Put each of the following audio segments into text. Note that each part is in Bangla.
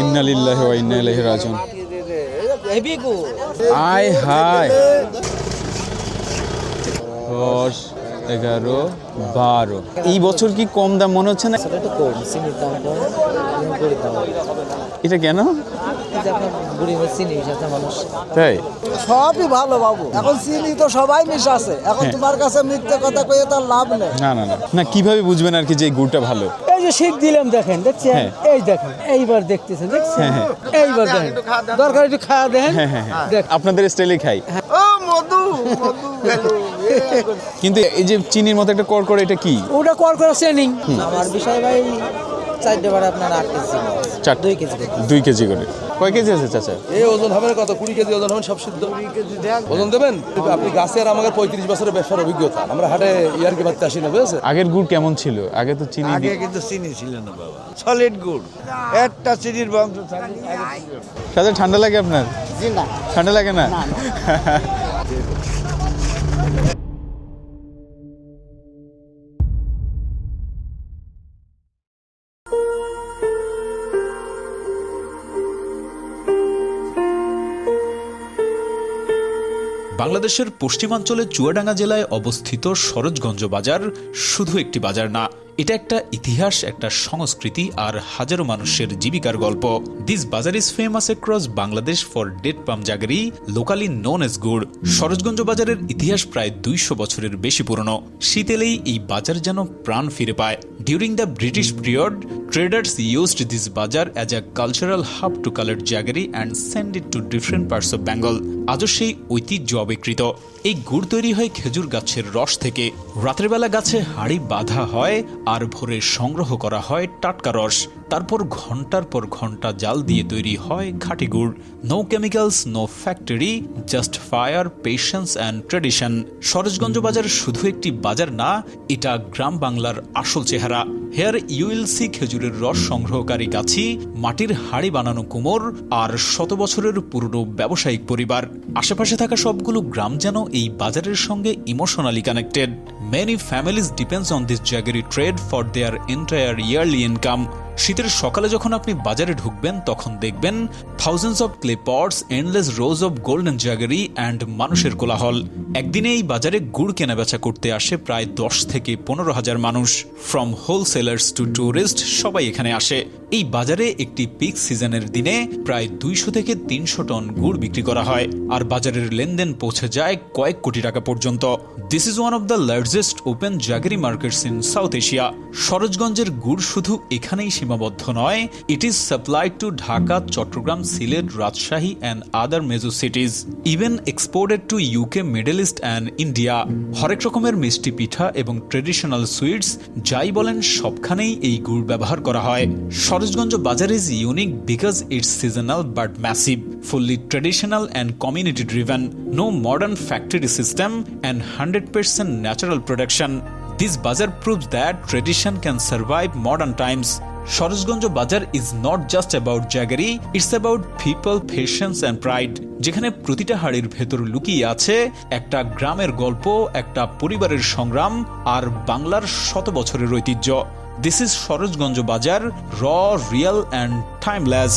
ইন্না লিল্লাহি ওয়া ইন্না ইলাইহি রাজিউন। আয় হায় 10, 11, 12। এই বছর কি কম দাম মনে হচ্ছে না? এটা কেন? তাই সবই ভালো বাবু, এখন চিনি তো সবাই মিশ আছে, এখন তোমার কাছে মিথ্যে কথা কয়ে তার লাভ নেই। না না না না, কিভাবে বুঝবেন আর কি যে এই গুড়টা ভালো? এই যে শিখ দিলাম দেখেন, দেখছেন? এই দেখেন, এইবার দেখতেছেন, দেখছেন? এইবার দেখেন, দরকার একটু খাওয়া দেখেন। আপনাদের স্টাইলে খাই। কিন্তু এই যে চিনির মতো একটা কড়কড়, এটা কি? ওটা কর করে সেনিং। আমার বিষয় ভাই 4 বার আপনার 8 কেজি, 2 কেজি করে। কয় কেজি আছে চাচা? এই ওজন হবে না, কত 20 কেজি ওজন হবে সব সিদ্ধ। 20 কেজি ওজন দেবেন আপনি। গাছে আর আমাদের 35 বছরের ব্যবসার অভিজ্ঞতা, আমরা হাটে ইয়ার কি বাচ্চা আসি না, বুঝেছেন? আগের গুড় কেমন ছিল? আগে তো চিনি আগে কিন্তু চিনি ছিল না বাবা, সলিড গুড়, একটা চিনির বংশ। চাচা ঠান্ডা লাগে আপনার? জি না, ঠান্ডা লাগে না? বাংলাদেশের পশ্চিমাঞ্চলে চুয়াডাঙ্গা জেলায় অবস্থিত সরোজগঞ্জ বাজার শুধু একটি বাজার না, এটা একটা ইতিহাস, একটা সংস্কৃতি আর হাজারো মানুষের জীবিকার গল্প। This bazaar is famous across Bangladesh for date palm jaggery, locally known as gur. Sarojganj বাজারের ইতিহাস প্রায় 200 বছরের বেশি পুরনো। শীত এলেই এই বাজার যেন প্রাণ ফিরে পায়। During the British period, traders used this bazaar as a cultural hub to collect jaggery and send it to different parts of Bengal. আজও সেই ঐতিহ্য অবিকৃত। এই গুড় তৈরি হয় খেজুর গাছের রস থেকে। রাতের বেলা গাছে হাড়ি বাঁধা হয় আর ভোরে সংগ্রহ করা হয় টাটকা রস। তারপর ঘন্টার পর ঘন্টা জাল দিয়ে তৈরি হয় খাঁটি গুড়। No chemicals, no factory, just fire, patience and tradition. Sarojganj বাজার শুধু একটি বাজার না, এটা গ্রাম বাংলার আসল চেহারা। হেয়ার ইউ উইল সি খেজুরের রস সংগ্রহকারী গাছি, মাটির হাড়ি বানানো কুমোর আর 100 বছরের পুরনো ব্যবসায়িক পরিবার। আশেপাশে থাকা সবগুলো গ্রাম যেন এই বাজারের সঙ্গে emotionally connected. Many families depends on this jaggery trade for their entire yearly income. শীতের সকালে যখন আপনি বাজারে ঢুকবেন তখন দেখবেন thousands of clay pots, endless rows of golden jaggery and মানুষের কোলাহল। একদিনে এই বাজারে গুড় কেনাবেচা করতে আসে প্রায় 10 থেকে 15,000 মানুষ। ফ্রম হোলসেলার্স টু টুরিস্ট, সবাই এখানে আসে। এই বাজারে একটি পিক সিজনের দিনে প্রায় 200 থেকে 300 টন গুড় বিক্রি করা হয়, আর বাজারের লেনদেন পৌঁছে যায় কয়েক কোটি টাকা পর্যন্ত। This is one of the largest open jaggery markets in South Asia. সরোজগঞ্জের গুড় শুধু এখানেই সীমাবদ্ধ নয়, it is supplied to Dhaka, Chattogram, Sylhet, Rajshahi and other major cities, even exported to UK, Middle East and India. হরেক রকমের মিষ্টি পিঠা এবং ট্রেডিশনাল সুইটস যাই বলেন সবখানেই এই গুড় ব্যবহার করা হয়। Sarojganj Bazaar is unique because it's seasonal but massive, fully traditional and community driven, no modern factory system and 100% natural production. This bazaar proves that tradition can survive modern times. Sarojganj Bazaar is not just about jaggery, it's about people, patience and pride. যেখানে প্রতিটা হাড়ির ভেতর লুকিয়ে আছে একটা গ্রামের গল্প, একটা পরিবারের সংগ্রাম আর বাংলার 100 বছরের ঐতিহ্য। দিস ইজ সরোজগঞ্জ বাজার, র, রিয়েল অ্যান্ড টাইমলেস।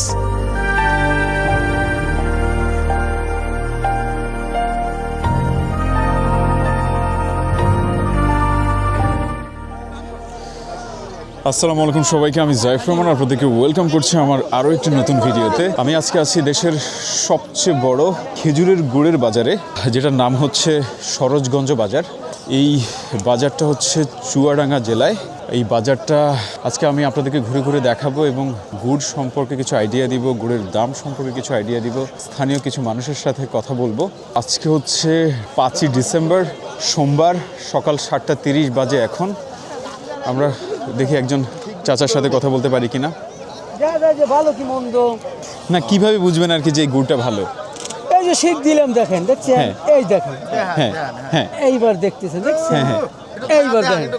আসসালামু আলাইকুম সবাইকে, আমি জাইফ রহমান, আপনাদেরকে ওয়েলকাম করছি আমার আরও একটি নতুন ভিডিওতে। আমি আজকে আছি দেশের সবচেয়ে বড় খেজুরের গুড়ের বাজারে, যেটার নাম হচ্ছে সরোজগঞ্জ বাজার। এই বাজারটা হচ্ছে চুয়াডাঙ্গা জেলায়। এই বাজারটা আজকে আমি আপনাদেরকে ঘুরে ঘুরে দেখাবো এবং গুড় সম্পর্কে কিছু আইডিয়া দিব, গুড়ের দাম সম্পর্কে কিছু আইডিয়া দিব, স্থানীয় কিছু মানুষের সাথে কথা বলবো। আজকে হচ্ছে 5ই ডিসেম্বর, সোমবার, সকাল 7:30 বাজে এখন। আমরা দেখি একজন চাচার সাথে কথা বলতে পারি কিনা। ভালো কি মন্দ না, কিভাবে বুঝবেন আর কি যে গুড়টা ভালো? এই যে শিখ দিলাম দেখেন, দেখছেন? এই দেখেন, হ্যাঁ হ্যাঁ, এইবার দেখতেছেন, দেখছেন? এইবার দেখেন,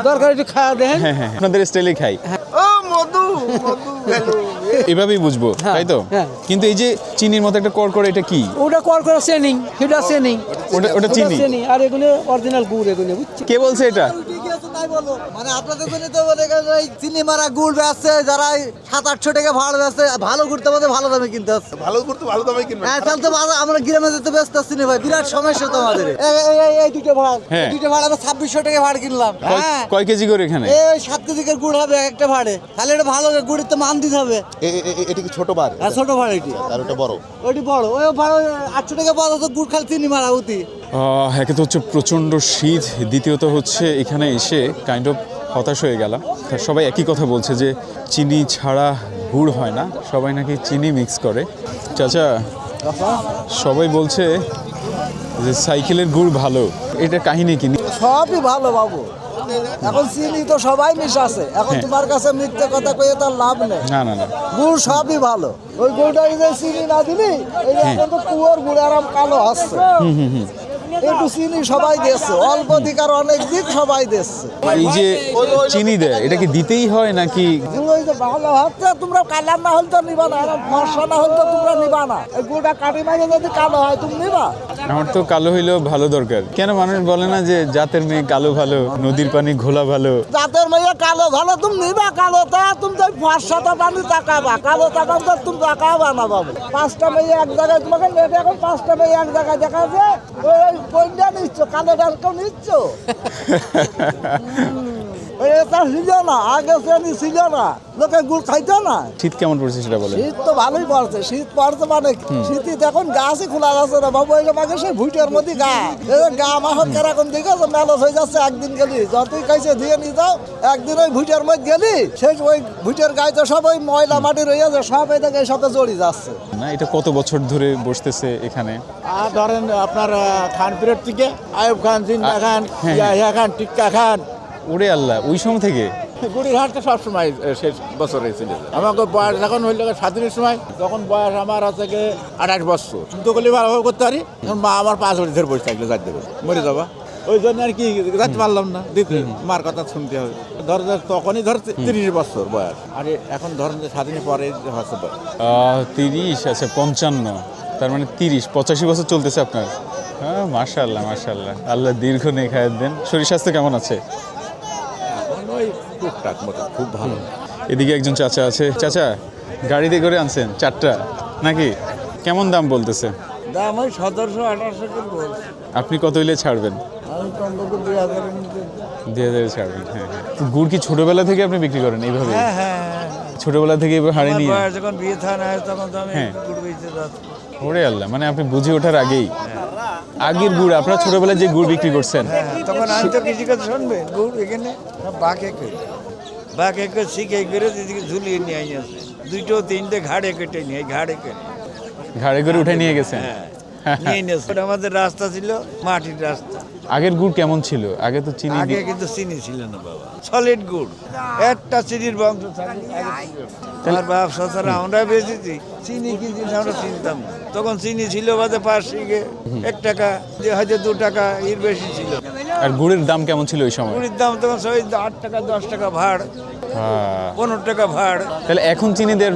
দরকার একটু খাওয়া দেখেন। হ্যাঁ, আপনাদের স্টাইলে খাই। এভাবেই বুঝবো, তাই তো? কিন্তু এই যে চিনির মতো একটা কড়কড়, এটা কি? ওটা কড়কড়া সেনিং, সেটা সেনিং, ওটা চিনি, আর এগুলো অরিজিনাল গুড়। এগুলো বুঝছি। কে বলছে এটা? তাই বলো মানে আপনাদের জন্য তো মনে করেন এই চিনি মারা গুড় বেচছে যারা 700-800 টাকা ভাড়া বেচছে ভালো গুড়তে আমাদের ভালো দামে কিনতে হচ্ছে ভালো করতে ভালো দামে কিনবেন হ্যাঁ তাহলে তো আমরা গ্রামে যেতে ব্যস্ত আছি না ভাই বিরাট সমস্যা তো আমাদের এই দুটো ভাড়া হ্যাঁ। এই দুটো ভাড়া আমরা 2600 টাকা ভাড়া কিনলাম হ্যাঁ কয় কেজি করে এখানে? এই 7 কেজি করে গুড় হবে একটা ভাড়ে তাহলে এটা ভালো গুড়ের তো মান দিতে হবে এটা কি ছোট বার হ্যাঁ ছোট ভাড়া এটি আর ওটা বড় ওটি বড় ওই ভাড়া 800 টাকা পাওয়া তো গুড় খালি চিনি মারা উতি একে তো হচ্ছে প্রচণ্ড শীত, দ্বিতীয়ত হচ্ছে এখানে এসে কাইন্ড অফ হতাশ হয়ে গেলাম। তা সবাই একই কথা বলছে যে চিনি ছাড়া গুড় হয় না, সবাই নাকি চিনি মিক্স করে। চাচা, সবাই বলছে যে সাইকেলের গুড় ভালো, এটা কাহিনী কি? সবই ভালো বাবু এখন চিনি তো সবাই মিশাছে এখন হ্যাঁ। তোমার কাছে মিথ্যে কথা কইয়ে তার লাভ নেই না না না, গুড় সবই ভালো ওই গুড়টা যে চিনি না দিলি এই যে এখন তো কুয়োর গুড় আরাম কালো হচ্ছে একটু চিনি সবাই দিচ্ছে অল্প দিক আর অনেক দিক সবাই দিচ্ছে এই যে চিনি দেয় এটা কি দিতেই হয় নাকি? ওই যে ভালো হচ্ছে তোমরা কালার না হলে তো নিবা না আর ফর্সা না হলে তো তোমরা নিবা না এই গুড়টা কাটি মাইরে যদি কালো হয় তুমি নিবা আমার তো কালো হইলেও ভালো দরকার। কেন মানুষ বলে না যে জাতের মেয়ে কালো ভালো, নদীর পানি ঘোলা ভালো? জাতের মেয়ে কালো ভালো তুমি নিবা কালো তা তুমি তো ফর্সাটা পানি তাকাবা কালো তাকাম তো তুমি তাকাবা না বাবু 5টা মেয়ে এক জায়গায় তোমাকে নেটে এখন 5টা মেয়ে এক জায়গায় দেখা যায় ওই কোনটা নিচ্ছ কালো ডালকেও নিচ্ছ এটা ছিল না আগে শ্রেণী ছিল না লোকে গুড় খাইতো না শীত কেমন পড়ছে সেটা বলে। শীত তো ভালোই পড়ছে শীত পড়ছে মানে শীতে এখন গাছই খোলা যাচ্ছে না বাবু ওইটা মাকে সেই ভুইটার মধ্যে গা গা মাহত কেরকম দিকে ম্যালস হয়ে যাচ্ছে একদিন গেলি যতই খাইছে দিয়ে নিয়ে যাও একদিন ওই ভুইটার মধ্যে গেলি সেই ওই ভুইটার গায়ে তো সব ওই ময়লা মাটি রয়ে যাচ্ছে সব এই থেকে সবে জড়িয়ে যাচ্ছে না, এটা কত বছর ধরে বসতেছে এখানে? আর ধরেন আপনার খানপুরের থেকে আয়ুব খান, জিন্দা খান, হ্যাঁ। ইয়াহিয়া খান, টিক্কা খান, ওরে আল্লাহ, ওই সময় থেকে? গুড়ির হাটটা সবসময় শেষ বছরে ছিল। আমাকে বয়স যখন হইল স্বাধীনের সময় তখন বয়স আমার হচ্ছে গিয়ে 28 বছর। কিন্তু করলে ভালোভাবে করতে পারি এখন মা আমার 5 বছর ধরে বসে থাকলে যাইতে দেবে মরে যাবা ওই জন্য আর কি যাইতে পারলাম না দিতে মার কথা শুনতে হবে। ধর তখনই ধর 30 বছর বয়স আর এখন ধরেন যে স্বাধীনের পরে হচ্ছে 30, আচ্ছা 55, তার মানে 30-85 বছর চলতেছে আপনার। হ্যাঁ, মাশাআল্লাহ মাশাআল্লাহ, আল্লাহ দীর্ঘ নেখায়াত দেন। শরীর স্বাস্থ্য কেমন আছে? ওই টুকটাক মতো খুব ভালো। এদিকে একজন চাচা আছে। চাচা, গাড়িতে করে আনছেন 4টা নাকি? কেমন দাম বলতেছে? দাম ওই 1700-1800 করে বলছে আপনি কত হইলে ছাড়বেন? আমি কমপক্ষে 2000 এর নিচে 2000 ছাড়বেন। হ্যাঁ হ্যাঁ। গুড় কি ছোটবেলা থেকে আপনি বিক্রি করেন এইভাবে? হ্যাঁ হ্যাঁ ছোটবেলা থেকে এভাবে হাড়ে নিয়ে? যখন বিয়ে থানা হয় তখন তো আমি হ্যাঁ। গুড় বেচতে যাচ্ছি ওরে আল্লাহ, মানে আপনি বুঝে ওঠার আগেই আগের গুড় আপনারা ছোটবেলায় যে গুড় বিক্রি করছেন? তখন আমি তো কিছু কথা শুনবে গুড় এখানে বাঁকে করে শিখে করে দিদিকে ঝুলিয়ে নিয়ে আসে 2-3টে ঘাড়ে কেটে নিয়ে ঘাড়ে কেটে ঘাড়ে করে উঠে নিয়ে গেছেন? নিয়ে নিয়েছে আমাদের রাস্তা ছিল মাটির রাস্তা আগের গুড় কেমন ছিল? আগে তো চিনি আগে কিন্তু চিনি ছিল না বাবা সলিড গুড় একটা চিনির বংশ আমার বাপ সসারা আমরা বেঁচেছি চিনি কি জিনিস আমরা চিনতাম না। তখন চিনি ছিল বাদে 5 টাকা 1 টাকা যে হয়তো 2 টাকা এর বেশি ছিল। আর গুড়ের দাম কেমন ছিল ওই সময়? গুড়ির দাম তখন সবাই 8 টাকা 10 টাকা ভাড় হ্যাঁ। 15 টাকা ভাড়। তাহলে এখন চিনিদের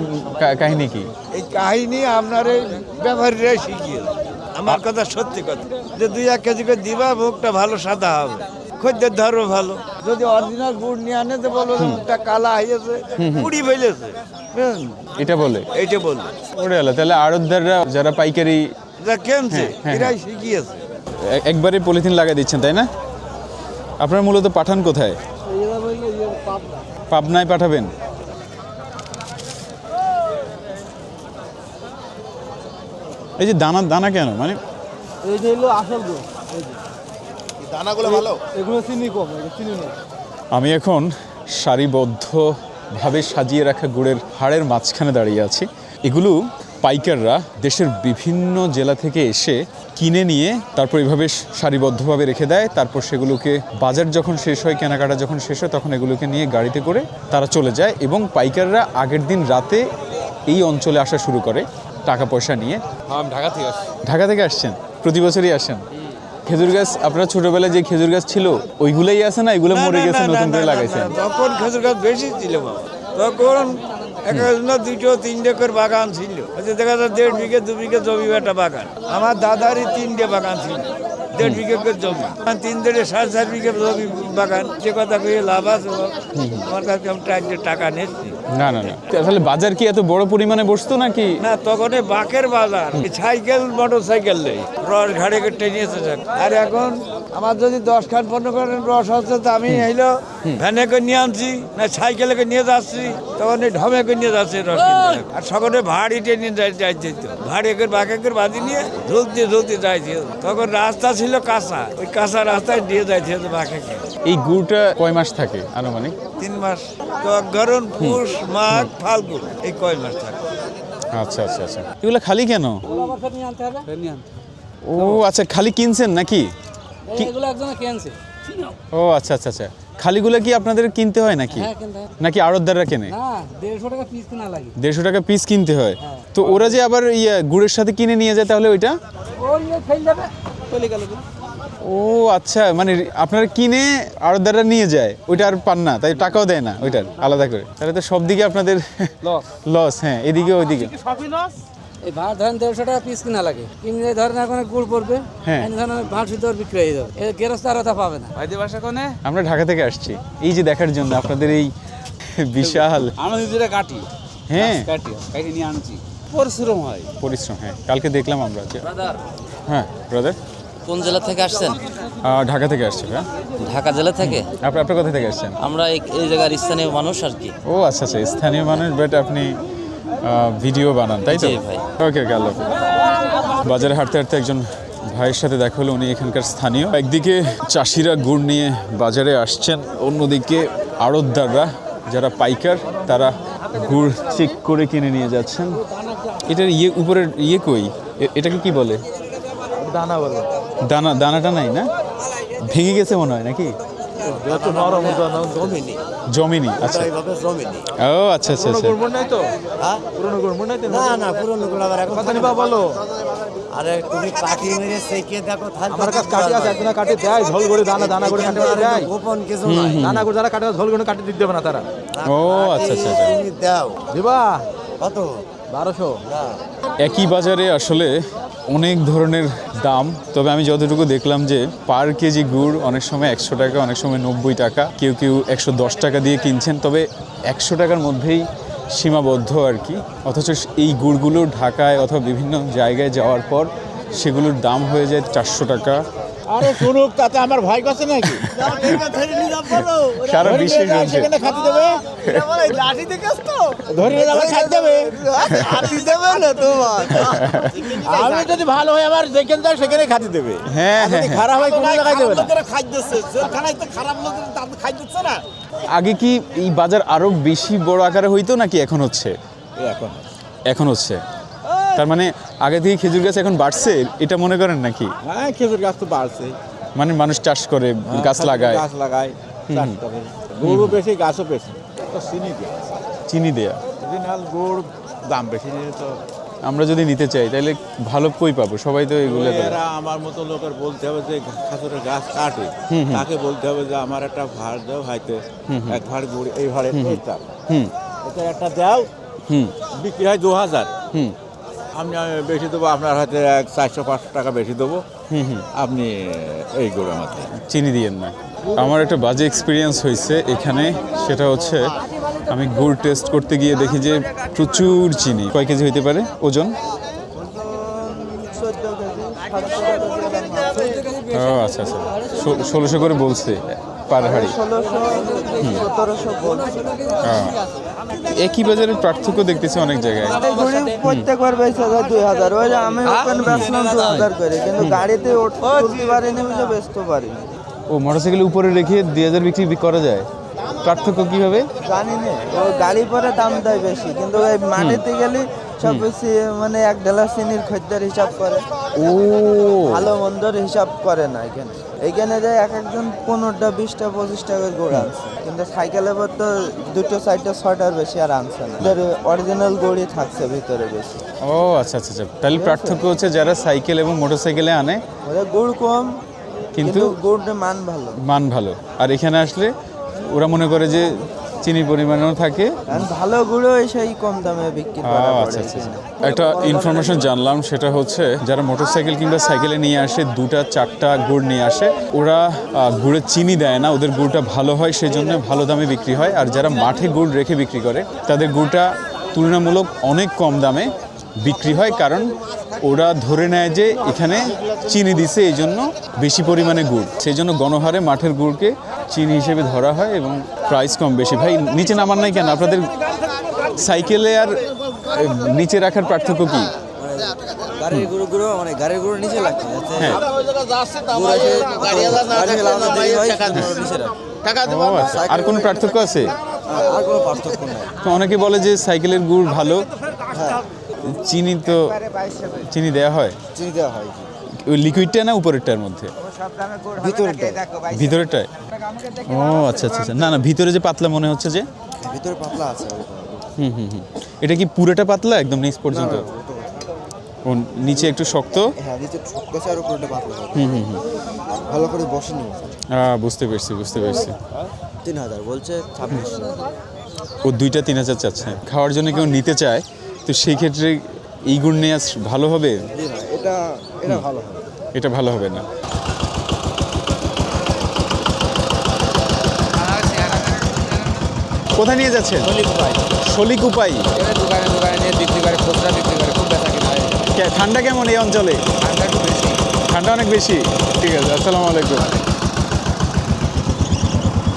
কাহিনী কি? এই কাহিনী আপনার এই ব্যবহারীরাই শিখিয়েছে। আমার কথা সত্যি কথা যে 2-1 কেজি করে দিবা ভোগটা ভালো সাদা হবে খদ্দের ধরো ভালো। যদি অরিজিনাল গুড় নিয়ে আনে তো বলো মুখটা কালা হয়েছে পুড়ি ফেলেছে এটা বলে? এইটা বললো ওরে আল্লাহ, তাহলে আড়তদাররা যারা পাইকারি যা কেমছে হ্যাঁ, এরাই শিখিয়েছে। একবারে পলিথিন লাগাই দিচ্ছেন তাই না? আপনার মূলত পাঠান কোথায়? পাবনায় পাঠাবেন? এই যে দানা দানা কেন মানে? এই যে হলো আসল গুড় দানাগুলো ভালো এগুলো চিনি কম চিনি নেই আমি এখন সারিবদ্ধভাবে সাজিয়ে রাখা গুড়ের হাড়ের মাঝখানে দাঁড়িয়ে আছি। এগুলো পাইকাররা দেশের বিভিন্ন জেলা থেকে এসে কিনে নিয়ে তারপর এইভাবে সারিবদ্ধভাবে রেখে দেয়। তারপর সেগুলোকে বাজার যখন শেষ হয়, কেনাকাটা যখন শেষ হয়, তখন এগুলোকে নিয়ে গাড়িতে করে তারা চলে যায় এবং পাইকাররা আগের দিন রাতে এই অঞ্চলে আসা শুরু করে টাকা পয়সা নিয়ে। ঢাকা থেকে আসছেন? প্রতি বছরই আসেন? খেজুর গাছ আপনারা ছোটবেলায় যে খেজুর গাছ ছিল ওইগুলোই আছে না এগুলো মরে গেছে নতুন করে লাগাইছেন? তখন খেজুর গাছ বেশি ছিল বাবা তখন একটা 2-3টে করে বাগান ছিল। দেখা যায় 1.5 বিঘে 2 বিঘে জমি একটা বাগান। আমার দাদারই 3টে বাগান ছিল 1.5 বিঘা করে জমি 3 থেকে 4.5 বিঘা জমি বাগান যে কথা কই লাভ আছে আমার কাছে আমি টাকা নিচ্ছি না না না তাহলে বাজার কি এত বড় পরিমাণে বসতো নাকি? না তখন বাকের বাজার সাইকেল মোটর সাইকেল নেই রস ঘাড়ে কেটে নিয়েছে আর এখন আমার যদি 10 খান 15 খান রস হচ্ছে তো আমি হইলো ভ্যানে করে নিয়ে আনছি না সাইকেলে করে নিয়ে যাচ্ছি তখন এই ঢমে করে নিয়ে যাচ্ছে রস কিনতে। আর সকলে ভাড়িতে নিয়ে যাইছে তো ভাড়ি করে বাঁকে করে বাঁধি নিয়ে ঝুলতে যাইছে তখন রাস্তা ছিল কাঁচা ওই কাঁচা রাস্তায় দিয়ে যাইছে বাঁকে এই গুড়টা কয় মাস থাকে আনুমানিক? 3 মাস তো ধরুন পুষ মাঘ ফাল্গুন এই কয় মাস থাকে। আচ্ছা আচ্ছা আচ্ছা এগুলো খালি কেন? নিয়ে আনতে হবে নিয়ে আনতে ও আচ্ছা খালি কিনছেন নাকি? এগুলো একজনে কিনছে ও আচ্ছা আচ্ছা আচ্ছা খালিগুলো কি আপনাদের কিনতে হয় নাকি? হ্যাঁ কিনতে হয়। নাকি আড়তদাররা কেনে? না 150 টাকা পিস কিনা লাগে 150 টাকা পিস কিনতে হয়। তো ওরা যে আবার গুড়ের সাথে কিনে নিয়ে যায় তাহলে ওইটা? ওই ফেল যাবে চলে গেল ও আচ্ছা মানে আপনারা কিনে আড়তদাররা নিয়ে যায় ওইটা আর পান না তাই টাকাও দেয় না ওইটার আলাদা করে তাহলে তো সব দিকে আপনাদের লস। হ্যাঁ এদিকে ওইদিকে এই ভাত ধরেন 150 টাকা পিস কিনা লাগে কিনলে ধরেন এখন গুড় পড়বে হ্যাঁ। এই ধরেন ভাত শুদ্ধ বিক্রি হয়ে যাবে এই গেরস্ত আর ওটা পাবে না আমরা ঢাকা থেকে আসছি এই যে দেখার জন্য আপনাদের এই বিশাল আমরা নিজেরা কাটি হ্যাঁ কাটি নিয়ে আনছি পরিশ্রম হয় পরিশ্রম। হ্যাঁ কালকে দেখলাম আমরা যে হ্যাঁ ব্রাদার কোন জেলা থেকে আসছেন? ঢাকা থেকে আসছি ভাই। ঢাকা জেলা থেকে। আপনার কোথা থেকে আসছেন? আমরা এই জায়গার স্থানীয় মানুষ আর কি। ও আচ্ছা আচ্ছা স্থানীয় মানুষ বাট আপনি ভিডিও বানান তাই তো? জি ভাই। ওকে ওকে আল্লাহ হাফেজ। বাজারে হাঁটতে হাঁটতে একজন ভাইয়ের সাথে দেখা হলো উনি এখানকার স্থানীয়। একদিকে চাষিরা গুড় নিয়ে বাজারে আসছেন অন্যদিকে আড়তদাররা যারা পাইকার তারা গুড় চেক করে কিনে নিয়ে যাচ্ছেন। এটার উপরের কই এটাকে কি বলে? দানা বলে দানাটা নাই না ভেঙে গেছে মনে হয় নাকি? জমিনি আচ্ছা ও আচ্ছা আচ্ছা আচ্ছা নাই তো পুরনো গুড় নাই তো না পুরনো গুড় আবার এখন কথা নিবা বলো আরে তুমি কাটি মেরে সেকে দেখো আমার কাছে কাটি আছে একজনে কাটি দেয় ঝোল করে দানা করে কাটি দেয় গোপন কিছু নাই দানা করে যারা কাটে ঝোল করে কাটি দিতে দেবে না তারা ও আচ্ছা আচ্ছা আচ্ছা তুমি দাও দিবা কত 1200 একই বাজারে আসলে অনেক ধরনের দাম তবে আমি যতটুকু দেখলাম যে পার কেজি গুড় অনেক সময় 100 টাকা অনেক সময় 90 টাকা কেউ 110 টাকা দিয়ে কিনছেন তবে 100 টাকার মধ্যেই সীমাবদ্ধ আর কি অথচ এই গুড়গুলো ঢাকায় অথবা বিভিন্ন জায়গায় যাওয়ার পর সেগুলোর দাম হয়ে যায় 400 টাকা। আরে শুনুক তাতে আমার ভয় করছে নাকি সারা বিশ্বের মধ্যে সেখানে খাতে দেবে লাঠি দেখে তো ধরে নিয়ে যাবে খাতে দেবে লাঠি দেবে না তোমার আমি যদি ভালো হয় আমার যেখানে যায় সেখানে খাতে দেবে হ্যাঁ আর যদি হ্যাঁ খারাপ হয় কোনো জায়গায় দেবে না খাইতেছে যেখানেই তো খারাপ লোকের দাম খাইতেছে না আগে কি এই বাজার আরো বেশি বড় আকারে হইতো নাকি এখন হচ্ছে? এখন হচ্ছে তার মানে আগে থেকে খেজুর গাছ এখন বাড়ছে এটা মনে করেন নাকি? হ্যাঁ খেজুর গাছ তো বাড়ছে মানে মানুষ চাষ করে গাছ লাগায় গাছ লাগায় চাষ করে গরু বেশি গাছও বেশি তো চিনি দেয়া অরিজিনাল গুড় দাম বেশি নিয়ে তো আমরা যদি নিতে চাই তাহলে ভালো কই পাবো সবাই তো এগুলো করে। এরা আমার মতো লোকের বলতে হবে যে খাজুরের গাছ কাটে তাকে বলতে হবে যে আমার একটা ভাড় দাও হয়তো এক ভাড় গুড় এই ভাড়ে পেতাম এটা একটা দাও বিক্রি হয় 2000 আমি বেশি দেবো আপনার হয়তো 400-500 টাকা বেশি দেবো আপনি এই গুড় আমাকে চিনি দিয়েন না। আমার একটা বাজে এক্সপিরিয়েন্স হয়েছে এখানে সেটা হচ্ছে আমি গুড় টেস্ট করতে গিয়ে দেখি যে প্রচুর চিনি। কয় কেজি হইতে পারে ওজন? ও আচ্ছা আচ্ছা 1600 করে বলছে পার হাড়ি। একই বাজারের পার্থক্য দেখতেছি অনেক জায়গায়। প্রত্যেকবার বেচা যায় 2000 ওই আমি ওপেন বেচলাম 2000 করে কিন্তু গাড়িতে উঠতে পারিনি বুঝে বেচতে পারিনি। ও মোটরসাইকেলের উপরে রেখে 2000 বিক্রি করা যায় পার্থক্য কিভাবে জানি না ও গাড়ি পরে দাম দেয় বেশি কিন্তু এই মাটিতে গেলে সব বেশি মানে 1 ডলার চিনির খদ্দের হিসাব করে ও ভালো মন্দর হিসাব করে না এইখানে যায় একজন 15টা 20টা 25 টাকার গুড় আনছে কিন্তু সাইকেলের পর তো 2-4টা 6টার বেশি আর আনছে না অরিজিনাল গুড়ই থাকছে ভিতরে বেশি। ও আচ্ছা আচ্ছা আচ্ছা তাহলে পার্থক্য হচ্ছে যারা সাইকেল এবং মোটরসাইকেলে আনে ওদের গুড় কম কিন্তু গুড়ের মান ভালো আর এখানে আসলে ওরা মনে করে যে চিনির পরিমাণও থাকে। ভালো গুঁড়ো সেই কম দামে বিক্রি আচ্ছা আচ্ছা। একটা ইনফরমেশন জানলাম, সেটা হচ্ছে যারা মোটরসাইকেল কিংবা সাইকেলে নিয়ে আসে 2-4টা গুড় নিয়ে আসে, ওরা গুড়ে চিনি দেয় না, ওদের গুড়টা ভালো হয় সেই জন্য ভালো দামে বিক্রি হয়। আর যারা মাঠে গুড় রেখে বিক্রি করে তাদের গুড়টা তুলনামূলক অনেক কম দামে বিক্রি হয়, কারণ ওরা ধরে নেয় যে এখানে চিনি দিছে এই জন্য বেশি পরিমাণে গুড়, সেই জন্য গণহারে মাঠের গুড়কে চিনি হিসেবে ধরা হয় এবং প্রাইস কম বেশি। ভাই নিচে নামান নাই কেন? আপনাদের সাইকেলে আর নিচে রাখার পার্থক্য কি? গাড়ির গুঁড়ো মানে গাড়ির গুঁড়ো নিচে লাগছে। হ্যাঁ, ও আচ্ছা। আর কোনো পার্থক্য আছে? আর কোনো পার্থক্য নাই। তো অনেকে বলে যে সাইকেলের গুড় ভালো, চিনি তো চিনি দেওয়া হয়, চিনি দেওয়া হয় ওই লিকুইডটা না উপরেরটার মধ্যে? ভিতরেরটায়। ও আচ্ছা আচ্ছা আচ্ছা। না না, ভিতরে যে পাতলা মনে হচ্ছে যে, ভিতরে পাতলা আছে। হুম হুম হুম। এটা কি পুরোটা পাতলা একদম নিচ পর্যন্ত? ও নিচে একটু শক্ত। হ্যাঁ, নিচে শক্ত আছে আর উপরে পাতলা। হুম হুম হুম। ভালো করে বসেনি। বুঝতে পেরেছি বুঝতে পেরেছি। 3000 বলছে, 2600। ও 2টা 3000 চাচ্ছে। খাওয়ার জন্য কেউ নিতে চায়, তো সেই ক্ষেত্রে এই গুড় নেওয়া ভালো হবে? এটা ভালো হবে। এটা ভালো হবে না। কোথায় নিয়ে যাচ্ছেন? শলিকুপাই। দোকানে দোকানে নিয়ে বিক্রি করে, খুচরা বিক্রি করে, খুব বেচা কিনা হয়। ঠান্ডা কেমন এই অঞ্চলে? ঠান্ডা একটু বেশি। ঠান্ডা অনেক বেশি। ঠিক আছে, আসসালামু আলাইকুম।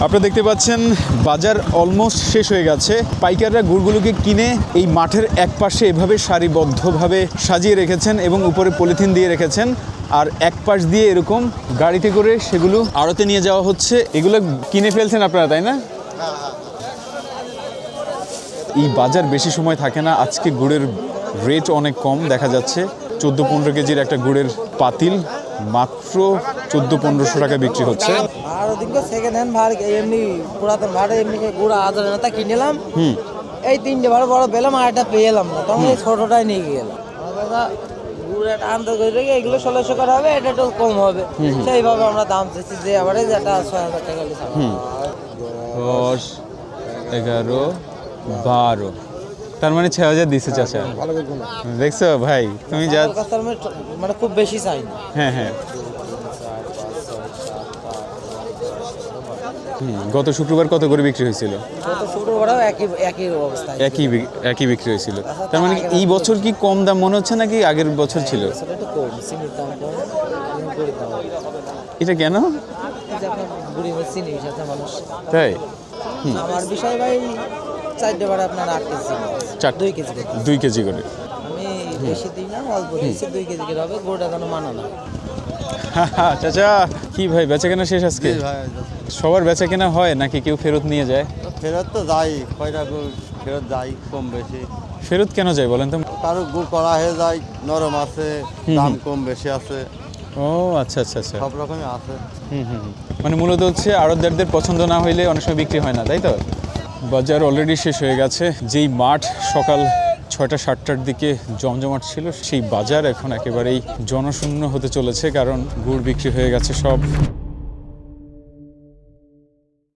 আপনারা দেখতে পাচ্ছেন বাজার অলমোস্ট শেষ হয়ে গেছে। পাইকাররা গুড়গুলোকে কিনে এই মাঠের এক পাশে এভাবে সারিবদ্ধভাবে সাজিয়ে রেখেছেন এবং উপরে পলিথিন দিয়ে রেখেছেন, আর এক পাশ দিয়ে এরকম গাড়িতে করে সেগুলো আড়তে নিয়ে যাওয়া হচ্ছে। এগুলো কিনে ফেলছেন আপনারা, তাই না? এই বাজার বেশি সময় থাকে না। আজকে গুড়ের রেট অনেক কম দেখা যাচ্ছে। 14-15 কেজির একটা গুড়ের পাতিল মাত্র 1400-1500 টাকা বিক্রি হচ্ছে। আর ওদিকে সেকেন্ড হ্যান্ড ভাড় এমনি পুরাতন ভাড়া এমনি গুঁড়া 1000 টাকা কিনলাম। এই 3টে ভাড়া বড় পেলাম আর একটা পেয়ে এলাম না, তখন এই ছোটটাই নিয়ে গেলাম। গুড় একটা আনতে করে এগুলো 1600 করে হবে, এটা একটু কম হবে। সেইভাবে আমরা দাম চাইছি যে আবার যেটা 6000 টাকা। 10, 11, 12, তার মানে 6000 দিচ্ছে চাচা। দেখছো ভাই, তুমি যা মানে খুব বেশি চাই না। হ্যাঁ হ্যাঁ। গত শুক্রবার কত করে বিক্রি হয়েছিল? গত শুক্রবারও একই অবস্থা, একই বিক্রি হয়েছিল। তার মানে এই বছর কি কম দাম মনে হচ্ছে নাকি আগের বছর ছিল? একটু কম, চিনির দাম কম, গুড়ের দাম কম। এটা কেন? গুড়ি চিনি সাথে মানুষ তাই? আমার বিষয় ভাই 4টে ভাড়া আপনার 8 কেজি, 2 কেজি করে। আমি বেশি দিই না, অল্প দিচ্ছি, 2 কেজি করে হবে। গুড়টা কোনো মানা না। চাচা কি ভাই, বেচা কেনা শেষ আজকে? সবার বেচা কেনা হয় নাকি কেউ ফেরত নিয়ে যায়? ফেরত তো যাই, কয়টা গুড় ফেরত যাই কম বেশি। ফেরত কেন যায় বলেন তো? কারো গুড় করা হয়ে যায়, নরম আছে, দাম কম বেশি আছে, ও আচ্ছা আচ্ছা আচ্ছা। সব রকমই আছে। মানে মূলত হচ্ছে আড়তদারদের পছন্দ না হইলে অনেক সময় বিক্রি হয় না, তাই তো? বাজার অলরেডি শেষ হয়ে গেছে। যেই মাঠ সকাল 6টা-7টার দিকে জমজমাট ছিল, সেই বাজার এখন একেবারেই জনশূন্য হতে চলেছে, কারণ গুড় বিক্রি হয়ে গেছে সব।